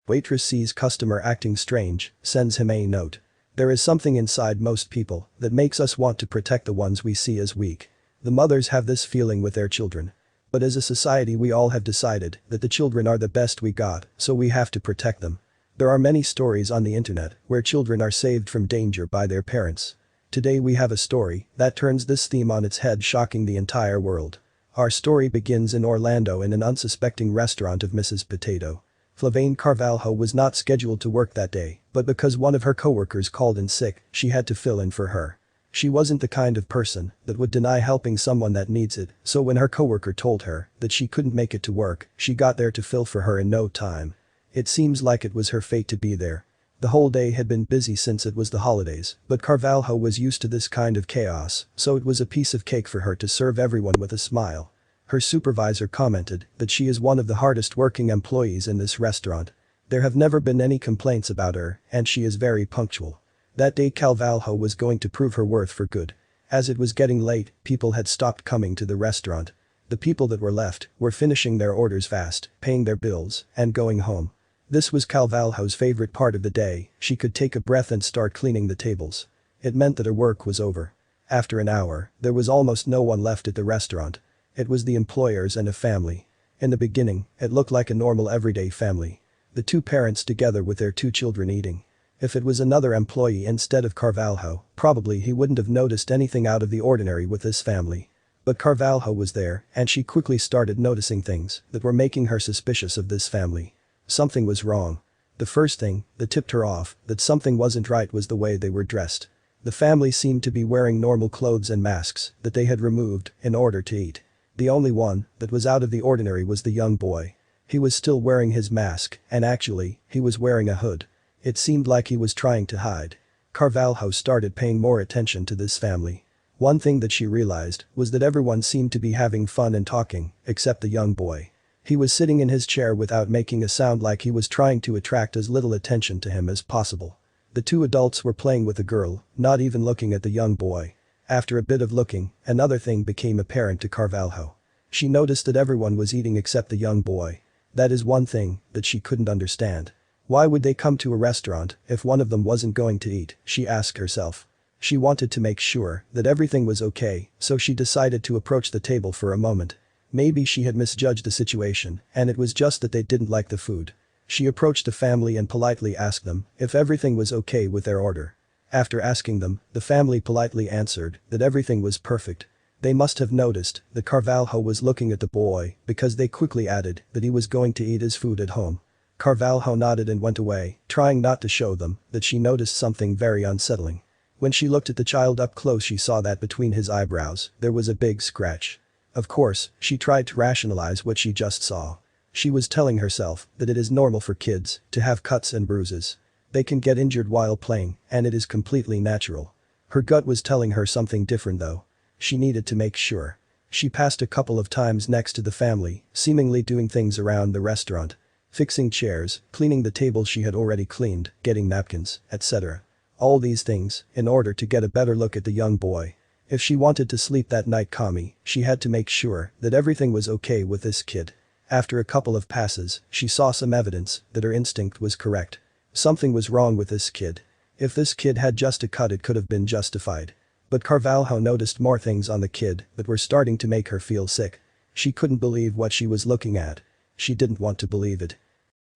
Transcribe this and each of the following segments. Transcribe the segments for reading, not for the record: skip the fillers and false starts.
Waitress sees customer acting strange, sends him a note. There is something inside most people that makes us want to protect the ones we see as weak. The mothers have this feeling with their children. But as a society we all have decided that the children are the best we got, so we have to protect them. There are many stories on the internet where children are saved from danger by their parents. Today we have a story that turns this theme on its head, shocking the entire world. Our story begins in Orlando in an unsuspecting restaurant of Mrs. Potato. Flavane Carvalho was not scheduled to work that day, but because one of her coworkers called in sick, she had to fill in for her. She wasn't the kind of person that would deny helping someone that needs it, so when her coworker told her that she couldn't make it to work, she got there to fill for her in no time. It seems like it was her fate to be there. The whole day had been busy since it was the holidays, but Carvalho was used to this kind of chaos, so it was a piece of cake for her to serve everyone with a smile. Her supervisor commented that she is one of the hardest working employees in this restaurant. There have never been any complaints about her, and she is very punctual. That day Carvalho was going to prove her worth for good. As it was getting late, people had stopped coming to the restaurant. The people that were left were finishing their orders fast, paying their bills, and going home. This was Carvalho's favorite part of the day. She could take a breath and start cleaning the tables. It meant that her work was over. After an hour, there was almost no one left at the restaurant. It was the employers and a family. In the beginning, it looked like a normal everyday family. The two parents together with their two children eating. If it was another employee instead of Carvalho, probably he wouldn't have noticed anything out of the ordinary with this family. But Carvalho was there, and she quickly started noticing things that were making her suspicious of this family. Something was wrong. The first thing that tipped her off that something wasn't right was the way they were dressed. The family seemed to be wearing normal clothes and masks that they had removed in order to eat. The only one that was out of the ordinary was the young boy. He was still wearing his mask, and actually, he was wearing a hood. It seemed like he was trying to hide. Carvalho started paying more attention to this family. One thing that she realized was that everyone seemed to be having fun and talking, except the young boy. He was sitting in his chair without making a sound, like he was trying to attract as little attention to him as possible. The two adults were playing with the girl, not even looking at the young boy. After a bit of looking, another thing became apparent to Carvalho. She noticed that everyone was eating except the young boy. That is one thing that she couldn't understand. Why would they come to a restaurant if one of them wasn't going to eat, she asked herself. She wanted to make sure that everything was okay, so she decided to approach the table for a moment. Maybe she had misjudged the situation, and it was just that they didn't like the food. She approached the family and politely asked them if everything was okay with their order. After asking them, the family politely answered that everything was perfect. They must have noticed that Carvalho was looking at the boy because they quickly added that he was going to eat his food at home. Carvalho nodded and went away, trying not to show them that she noticed something very unsettling. When she looked at the child up close, she saw that between his eyebrows, there was a big scratch. Of course, she tried to rationalize what she just saw. She was telling herself that it is normal for kids to have cuts and bruises. They can get injured while playing, and it is completely natural. Her gut was telling her something different though. She needed to make sure. She passed a couple of times next to the family, seemingly doing things around the restaurant. Fixing chairs, cleaning the tables she had already cleaned, getting napkins, etc. All these things, in order to get a better look at the young boy. If she wanted to sleep that night calmly, she had to make sure that everything was okay with this kid. After a couple of passes, she saw some evidence that her instinct was correct. Something was wrong with this kid. If this kid had just a cut, it could have been justified. But Carvalho noticed more things on the kid that were starting to make her feel sick. She couldn't believe what she was looking at. She didn't want to believe it.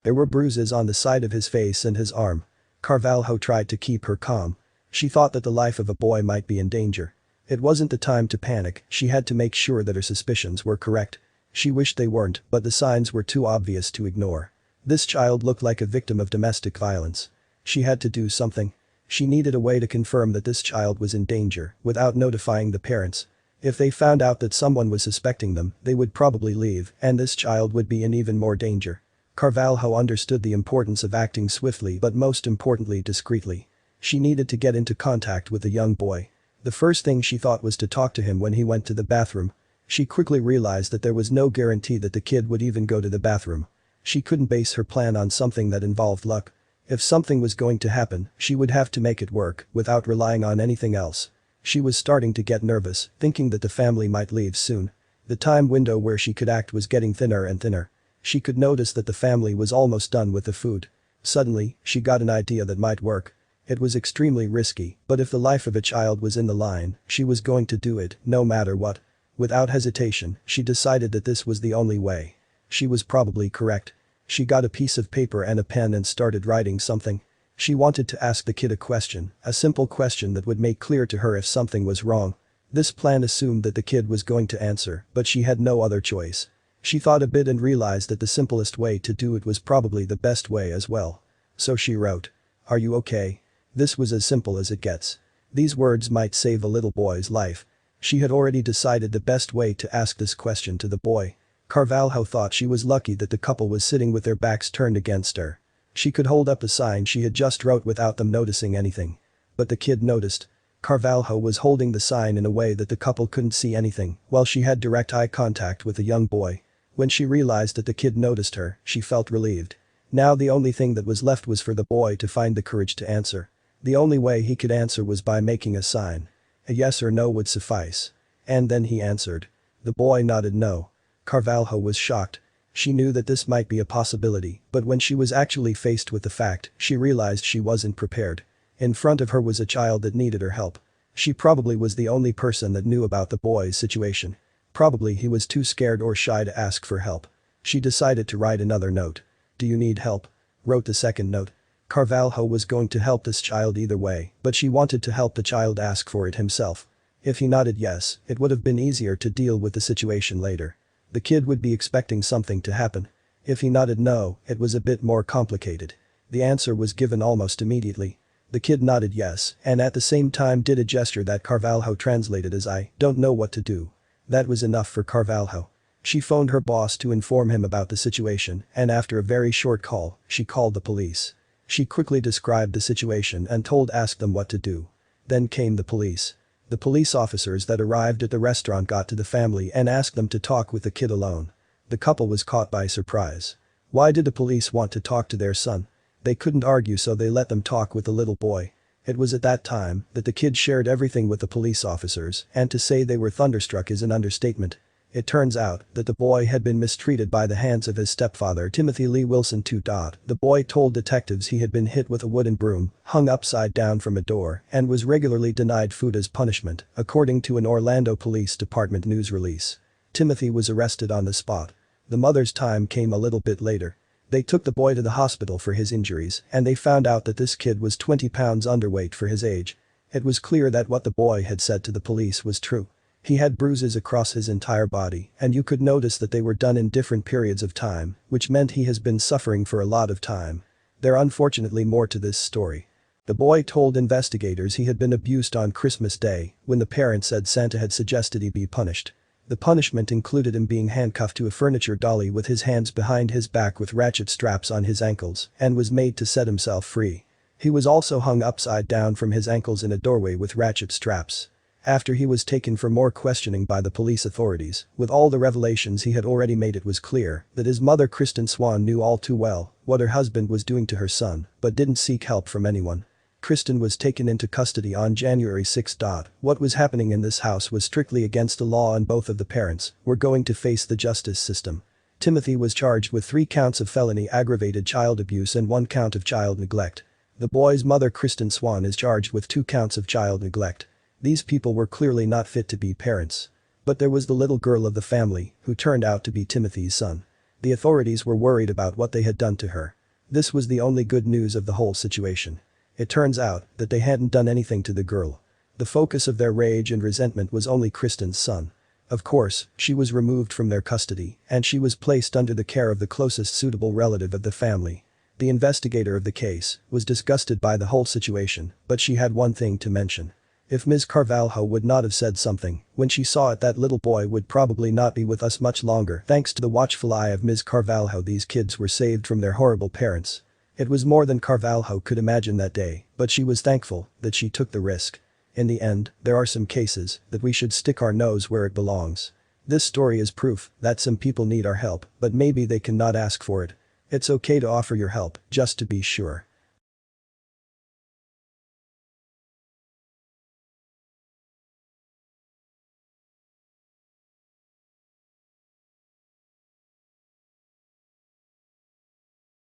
There were bruises on the side of his face and his arm. Carvalho tried to keep her calm. She thought that the life of a boy might be in danger. It wasn't the time to panic, she had to make sure that her suspicions were correct. She wished they weren't, but the signs were too obvious to ignore. This child looked like a victim of domestic violence. She had to do something. She needed a way to confirm that this child was in danger without notifying the parents. If they found out that someone was suspecting them, they would probably leave, and this child would be in even more danger. Carvalho understood the importance of acting swiftly, but most importantly discreetly. She needed to get into contact with the young boy. The first thing she thought was to talk to him when he went to the bathroom. She quickly realized that there was no guarantee that the kid would even go to the bathroom. She couldn't base her plan on something that involved luck. If something was going to happen, she would have to make it work without relying on anything else. She was starting to get nervous, thinking that the family might leave soon. The time window where she could act was getting thinner and thinner. She could notice that the family was almost done with the food. Suddenly, she got an idea that might work. It was extremely risky, but if the life of a child was in the line, she was going to do it, no matter what. Without hesitation, she decided that this was the only way. She was probably correct. She got a piece of paper and a pen and started writing something. She wanted to ask the kid a question, a simple question that would make clear to her if something was wrong. This plan assumed that the kid was going to answer, but she had no other choice. She thought a bit and realized that the simplest way to do it was probably the best way as well. So she wrote, "Are you okay?" This was as simple as it gets. These words might save a little boy's life. She had already decided the best way to ask this question to the boy. Carvalho thought she was lucky that the couple was sitting with their backs turned against her. She could hold up the sign she had just wrote without them noticing anything. But the kid noticed. Carvalho was holding the sign in a way that the couple couldn't see anything, while she had direct eye contact with the young boy. When she realized that the kid noticed her, she felt relieved. Now the only thing that was left was for the boy to find the courage to answer. The only way he could answer was by making a sign. A yes or no would suffice. And then he answered. The boy nodded no. Carvalho was shocked. She knew that this might be a possibility, but when she was actually faced with the fact, she realized she wasn't prepared. In front of her was a child that needed her help. She probably was the only person that knew about the boy's situation. Probably he was too scared or shy to ask for help. She decided to write another note. "Do you need help?" Wrote the second note. Carvalho was going to help this child either way, but she wanted to help the child ask for it himself. If he nodded yes, it would have been easier to deal with the situation later. The kid would be expecting something to happen. If he nodded no, it was a bit more complicated. The answer was given almost immediately. The kid nodded yes, and at the same time did a gesture that Carvalho translated as "I don't know what to do." That was enough for Carvalho. She phoned her boss to inform him about the situation, and after a very short call, she called the police. She quickly described the situation and asked them what to do. Then came the police. The police officers that arrived at the restaurant got to the family and asked them to talk with the kid alone. The couple was caught by surprise. Why did the police want to talk to their son? They couldn't argue, so they let them talk with the little boy. It was at that time that the kid shared everything with the police officers, and to say they were thunderstruck is an understatement. It turns out that the boy had been mistreated by the hands of his stepfather Timothy Lee Wilson. The boy told detectives he had been hit with a wooden broom, hung upside down from a door, and was regularly denied food as punishment, according to an Orlando Police Department news release. Timothy was arrested on the spot. The mother's time came a little bit later. They took the boy to the hospital for his injuries, and they found out that this kid was 20 pounds underweight for his age. It was clear that what the boy had said to the police was true. He had bruises across his entire body, and you could notice that they were done in different periods of time, which meant he has been suffering for a lot of time. There unfortunately more to this story. The boy told investigators he had been abused on Christmas Day, when the parents said Santa had suggested he be punished. The punishment included him being handcuffed to a furniture dolly with his hands behind his back with ratchet straps on his ankles, and was made to set himself free. He was also hung upside down from his ankles in a doorway with ratchet straps. After he was taken for more questioning by the police authorities, with all the revelations he had already made, it was clear that his mother Kristen Swan knew all too well what her husband was doing to her son, but didn't seek help from anyone. Kristen was taken into custody on January 6. What was happening in this house was strictly against the law, and both of the parents were going to face the justice system. Timothy was charged with 3 counts of felony aggravated child abuse and 1 count of child neglect. The boy's mother Kristen Swan is charged with 2 counts of child neglect. These people were clearly not fit to be parents. But there was the little girl of the family, who turned out to be Timothy's son. The authorities were worried about what they had done to her. This was the only good news of the whole situation. It turns out that they hadn't done anything to the girl. The focus of their rage and resentment was only Kristen's son. Of course, she was removed from their custody, and she was placed under the care of the closest suitable relative of the family. The investigator of the case was disgusted by the whole situation, but she had one thing to mention. If Ms. Carvalho would not have said something, when she saw it, that little boy would probably not be with us much longer. Thanks to the watchful eye of Ms. Carvalho, these kids were saved from their horrible parents. It was more than Carvalho could imagine that day, but she was thankful that she took the risk. In the end, there are some cases that we should stick our nose where it belongs. This story is proof that some people need our help, but maybe they cannot ask for it. It's okay to offer your help, just to be sure.